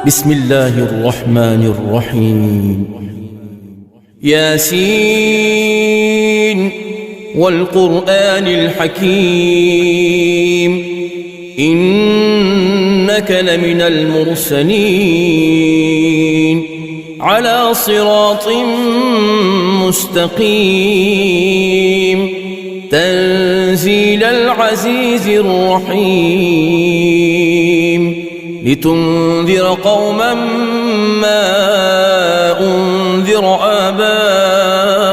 بسم الله الرحمن الرحيم ياسين والقرآن الحكيم إنك لمن المرسلين على صراط مستقيم تنزيل العزيز الرحيم لتنذر قوما ما أنذر آباؤهم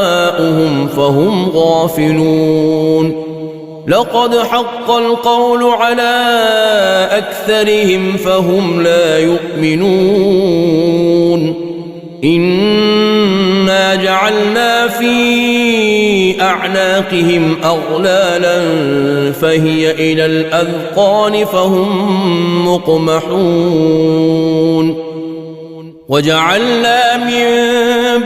فهم غافلون لقد حق القول على أكثرهم فهم لا يؤمنون إنا جعلنا في أعناقهم أغلالا فهي إلى الأذقان فهم مقمحون وجعلنا من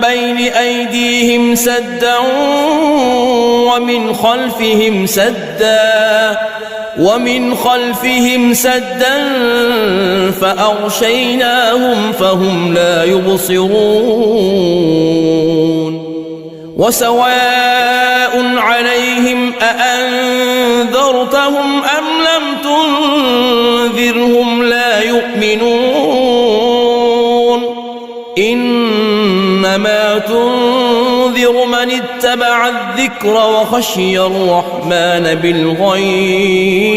بين أيديهم سدا ومن خلفهم سدا فأغشيناهم فهم لا يبصرون وسواء عليهم أأنذرتهم أم لم تنذرهم لا يؤمنون إنما تنذر من اتبع الذكر وخشي الرحمن بالغيب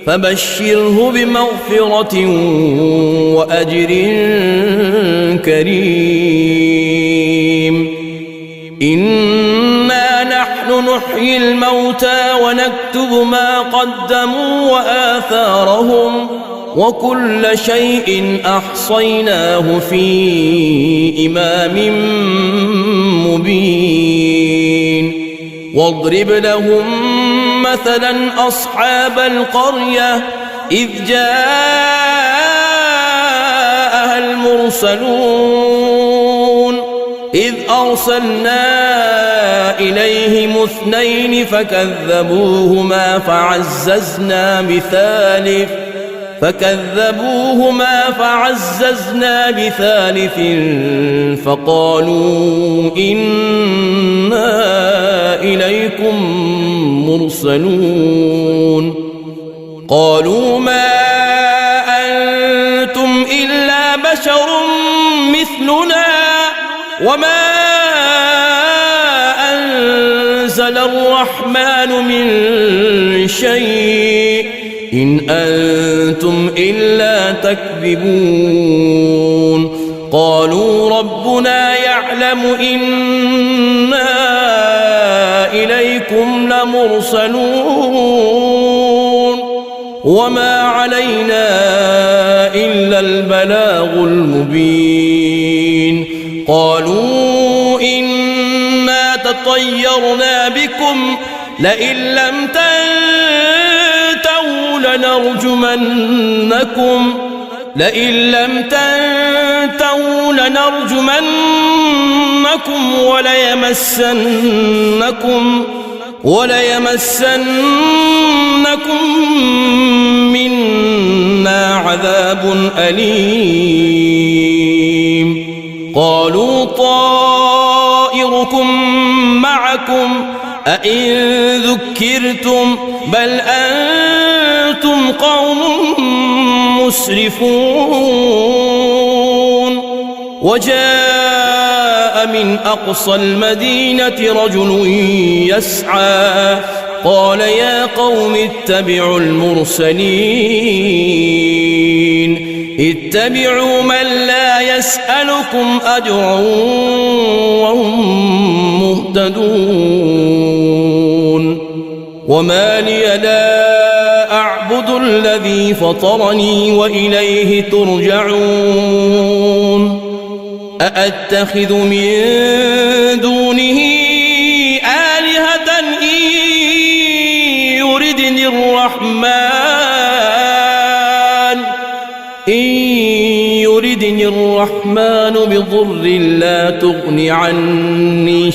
فبشره بمغفرة وأجر كريم إنا نحن نحيي الموتى ونكتب ما قدموا وآثارهم وكل شيء أحصيناه في إمام مبين واضرب لهم مثلا أصحاب القرية إذ جاءها المرسلون إذ أرسلنا إليهم 2 فكذبوهما فعززنا بثالث فقالوا إنا إليكم مرسلون قالوا ما أنتم إلا بشر مثلنا وما أنزل الرحمن من شيء إن أنتم إلا تكذبون قالوا ربنا يعلم إنا إليكم لمرسلون وما علينا إلا البلاغ المبين قالوا إنا تطيرنا بكم لئن لم تنتهوا لنرجمنكم وليمسنكم منا عذاب أليم قالوا طائركم معكم أئن ذكرتم بل أنتم قوم مسرفون وجاء من أقصى المدينة رجل يسعى قال يا قوم اتبعوا المرسلين اتبعوا من لا يسألكم أجرا وهم مهتدون وما لي لا أعبد الذي فطرني وإليه ترجعون أأتخذ من دونه آلهة إن يردني الرحمن بضر لا تغن عني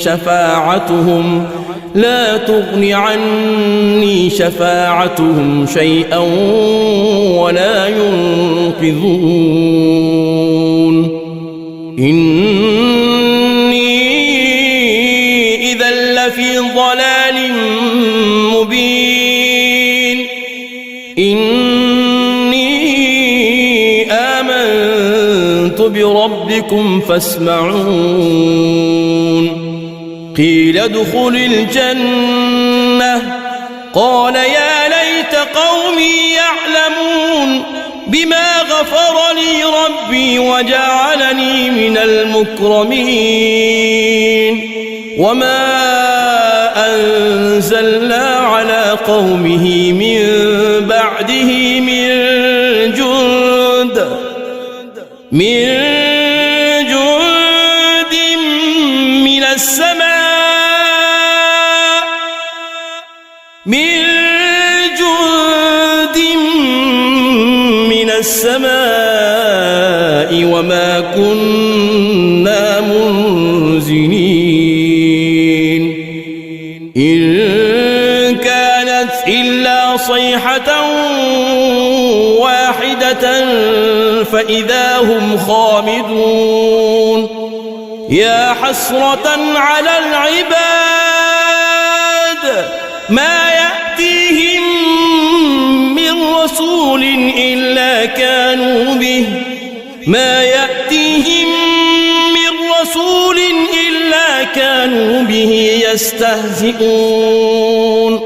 لا تغن عني شفاعتهم شيئا ولا ينقذون إني إذا لفي ضلال مبين إني آمنت بربكم فاسمعون قيل ادخل الجنة قال يا ليت قومي يعلمون بما غفر لي ربي وجعلني من المكرمين وما أنزلنا على قومه من بعده من جند من السماء وما كنا منزلين إن كانت إلا صيحة واحدة فإذا هم خامدون يا حسرة على العباد ما يأتيهم من رسول إلا كانوا به يستهزئون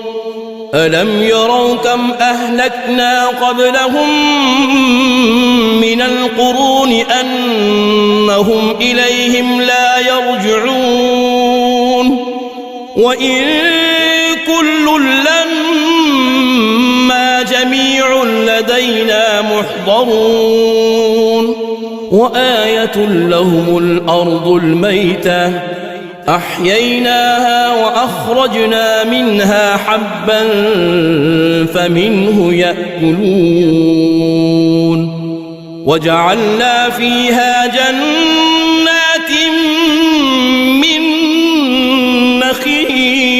ألم يروا كم أهلكنا قبلهم من القرون أنهم إليهم لا يرجعون وإن كل لما جميع لدينا محضرون وآية لهم الأرض الميتة أحييناها وأخرجنا منها حبا فمنه يأكلون وجعلنا فيها جنات من نخيل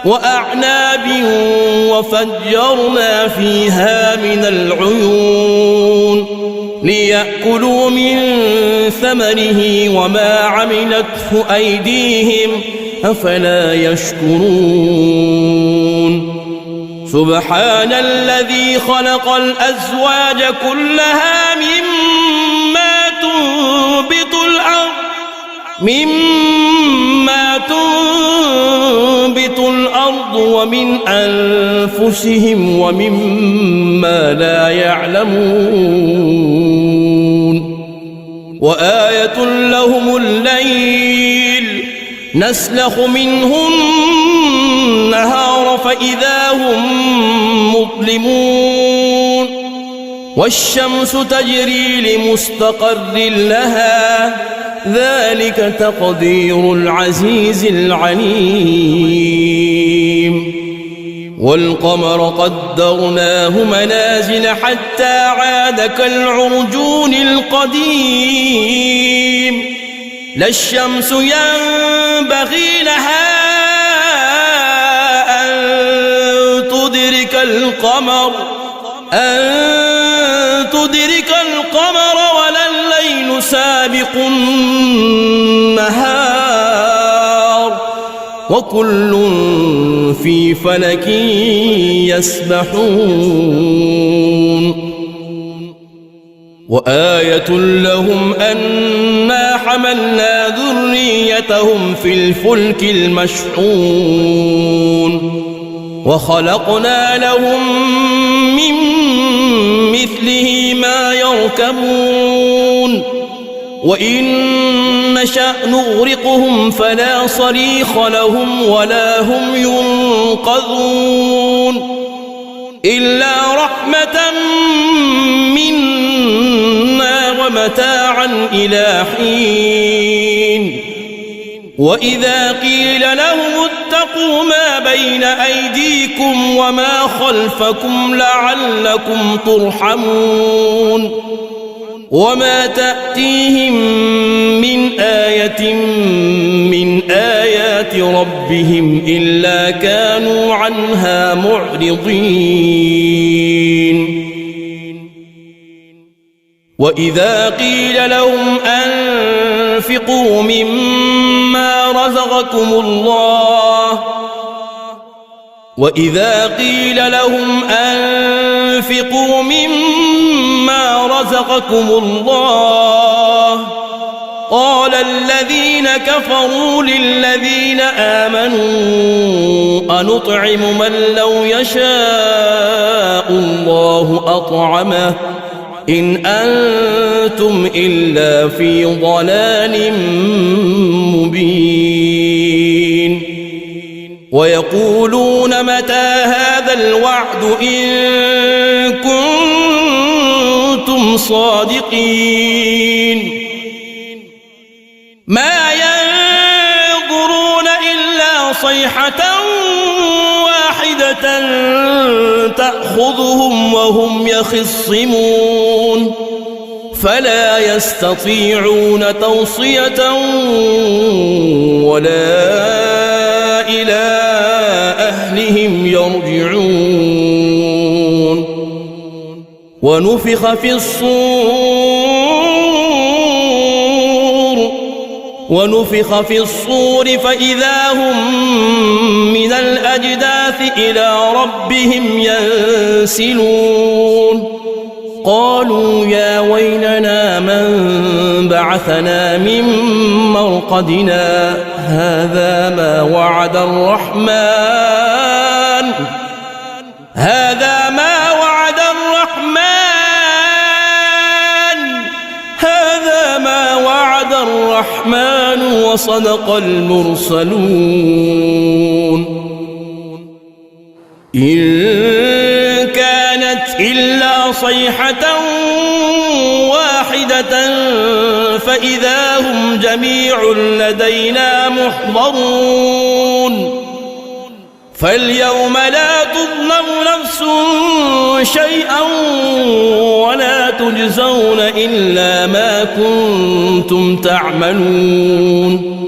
وأعناب وفجرنا فيها من العيون ليأكلوا من ثمره وما عملته أيديهم أفلا يشكرون سبحان الذي خلق الأزواج كلها مما تنبت الأرض ومن أنفسهم ومما لا يعلمون وآية لهم الليل نسلخ منه النهار فإذا هم مظلمون والشمس تجري لمستقر لها ذلك تقدير العزيز العليم والقمر قدرناه منازل حتى عاد كالعرجون القديم لا الشمس ينبغي لها أن تدرك القمر ولا الليل سابق النهار وكل في فلك يسبحون وآية لهم أنا حملنا ذريتهم في الفلك المشحون وخلقنا لهم من مثله ما يركبون وإن نشأ نغرقهم فلا صريخ لهم ولا هم ينقذون إلا رحمة منا ومتاعا إلى حين وإذا قيل لهم اتقوا ما بين أيديكم وما خلفكم لعلكم ترحمون وما تأتيهم من آية من آيات ربهم إلا كانوا عنها معرضين وإذا قيل لهم أنفقوا مما رزقكم الله قال الذين كفروا للذين آمنوا أنطعم من لو يشاء الله أطعمه إن أنتم إلا في ضلال مبين ويقولون متى هذا الوعد إن كنتم صادقين ما ينظرون إلا صيحة واحدة تأخذهم وهم يخصمون فلا يستطيعون توصية ولا إلى أهلهم يرجعون ونفخ في الصور فإذا هم من الأجداث إلى ربهم ينسلون قالوا يا ويلنا من بعثنا من مرقدنا هذا ما وعد الرحمن وصدق المرسلون إن كانت إلا صيحة واحدة فإذا هم جميع لدينا محضرون فاليوم لا تظلم نفس شيئا ولا تجزون إلا ما كنتم تعملون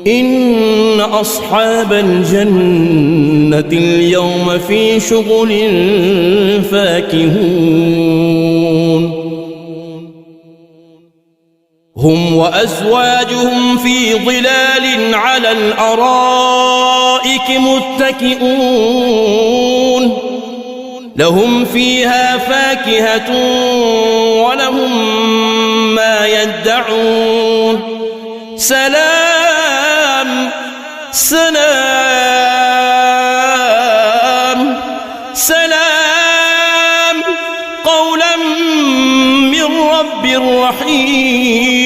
إن أصحاب الجنة اليوم في شغل فاكهون هم وأزواجهم في ظلال على الأرائك متكئون لهم فيها فاكهة ولهم ما يدعون سلام سلام سلام قولا من رب رحيم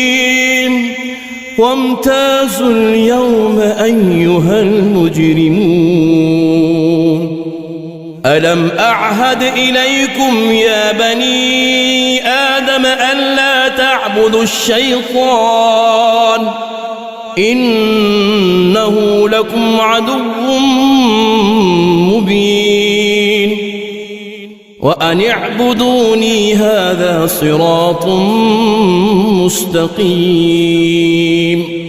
وامتازوا اليوم أيها المجرمون ألم أعهد إليكم يا بني آدم ألا تعبدوا الشيطان إنه لكم عدو مبين وأن اعبدوني هذا صراط مستقيم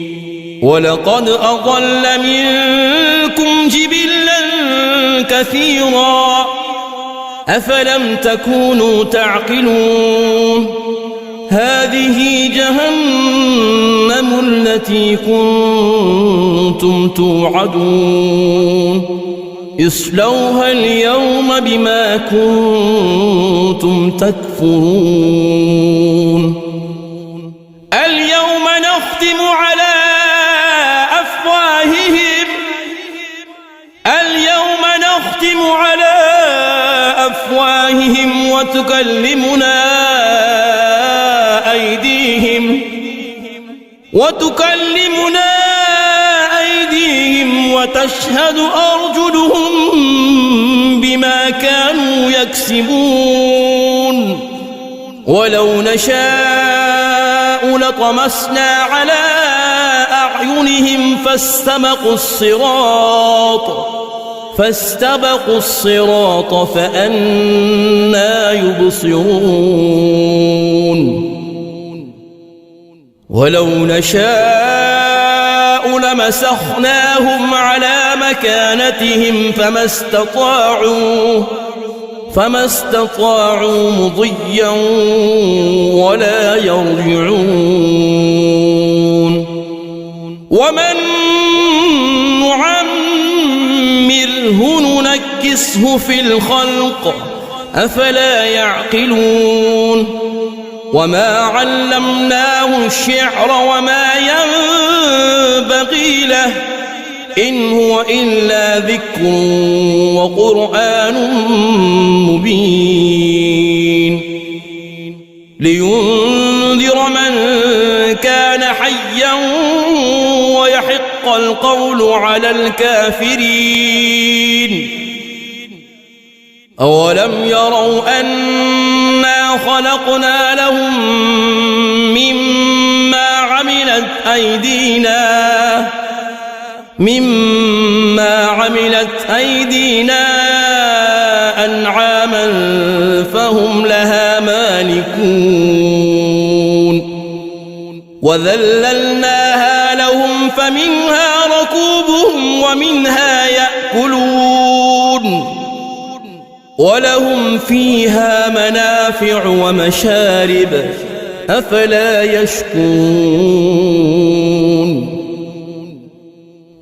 ولقد أضل منكم جبلا كثيرا أفلم تكونوا تعقلون هذه جهنم التي كنتم توعدون اصلوها اليوم بما كنتم تكفرون اليوم نختم على أفواههم وتكلمنا أيديهم وتشهد أرجلهم بما كانوا يكسبون ولو نشاء لطمسنا على أعينهم فاستبقوا الصراط فأنى يبصرون ولو نشاء لمسخناهم على مكانتهم فما استطاعوا مضيا ولا يرجعون ومن نعمره ننكسه في الخلق أفلا يعقلون وما علمناه الشعر وما ينبغي له إن هو إلا ذكر وقرآن مبين لينذر من كان حيا ويحق القول على الكافرين أولم يروا أنا خلقنا لهم مما عملت أيدينا أنعاما فهم لها مالكون وذللناها لهم فمنها ركوبهم ومنها يأكلون ولهم فيها منافع ومشارب أفلا يشكرون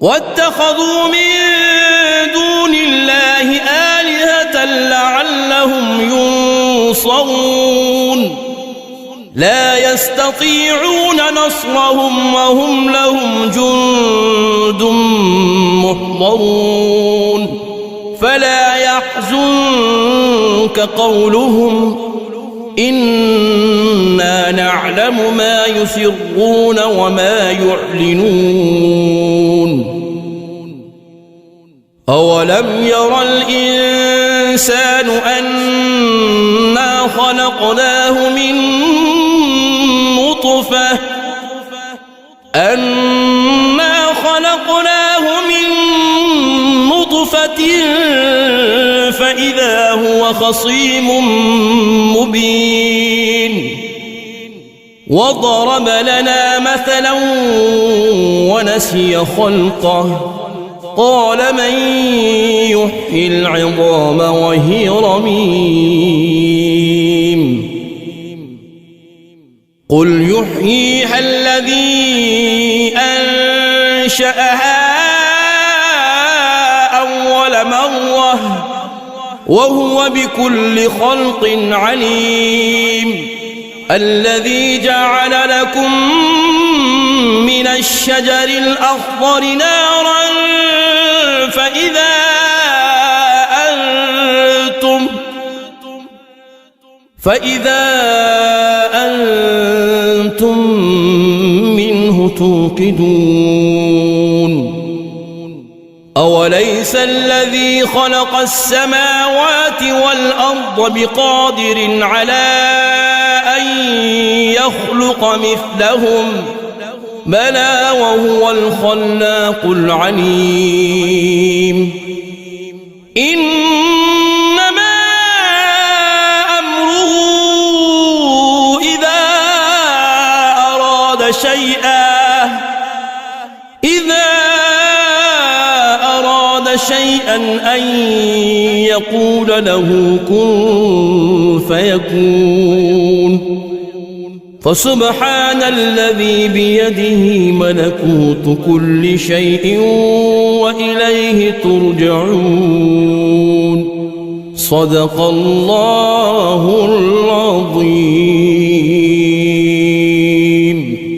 واتخذوا من دون الله آلهة لعلهم ينصرون لا يستطيعون نصرهم وهم لهم جند محضرون فلا يحزنك قولهم إنا نعلم ما يسرون وما يعلنون أولم ير الإنسان أنا خلقناه من نطفة فإذا هو خصيم مبين وضرب لنا مثلا ونسي خلقه قال من يحيي العظام وهي رميم قل يحييها الذي أنشأها أول مرة وهو بكل خلق عليم الذي جعل لكم من الشجر الأخضر نارا فإذا أنتم منه توقدون أوليس الذي خلق السماوات والأرض بقادر على أن يخلق مثلهم بلى وهو الخلاق العليم إنما أمره إذا أراد شيئا أن يقول له كن فيكون فسبحان الذي بيده ملكوت كل شيء وإليه ترجعون صدق الله العظيم.